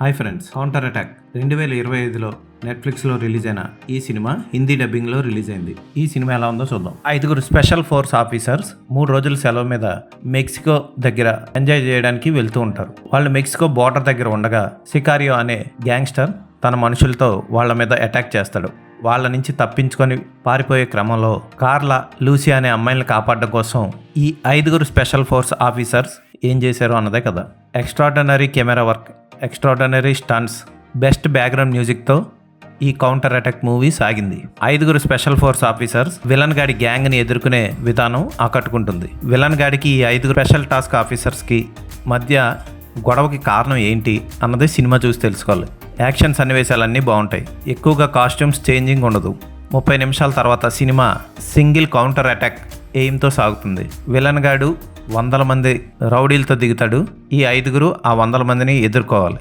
Hi friends, counter attack 2025లో నెట్ఫ్లిక్స్లో release అయిన ఈ సినిమా హిందీ డబ్బింగ్లో రిలీజ్ అయింది. ఈ సినిమా ఎలా ఉందో చూద్దాం. 5 స్పెషల్ ఫోర్స్ ఆఫీసర్స్ 3 రోజుల సెలవు మీద మెక్సికో దగ్గర ఎంజాయ్ చేయడానికి వెళ్తూ ఉంటారు. వాళ్ళు మెక్సికో బోర్డర్ దగ్గర ఉండగా సికారియో అనే గ్యాంగ్స్టర్ తన మనుషులతో వాళ్ళ మీద అటాక్ చేస్తాడు. వాళ్ళ నుంచి తప్పించుకొని పారిపోయే క్రమంలో కార్లా, లూసీ అనే అమ్మాయిలను కాపాడడం కోసం ఈ 5 స్పెషల్ ఫోర్స్ ఆఫీసర్స్ ఏం చేశారు అన్నదే కదా. Extraordinary camera work, extraordinary stunts, best background మ్యూజిక్తో ఈ కౌంటర్ అటాక్ మూవీ సాగింది. 5 స్పెషల్ ఫోర్స్ ఆఫీసర్స్ విలన్ గాడి గ్యాంగ్ని ఎదుర్కొనే విధానం ఆకట్టుకుంటుంది. విలన్ గాడికి ఈ 5 స్పెషల్ టాస్క్ ఆఫీసర్స్కి మధ్య గొడవకి కారణం ఏంటి అన్నది సినిమా చూసి తెలుసుకోవాలి. యాక్షన్ సన్నివేశాలన్నీ బాగుంటాయి. ఎక్కువగా కాస్ట్యూమ్స్ చేంజింగ్ ఉండదు. 30 నిమిషాల తర్వాత సినిమా సింగిల్ కౌంటర్ అటాక్ ఎయిమ్తో సాగుతుంది. విలన్ గాడు 100 మంది రౌడీలతో దిగుతాడు. ఈ 5 ఆ 100 మందిని ఎదుర్కోవాలి.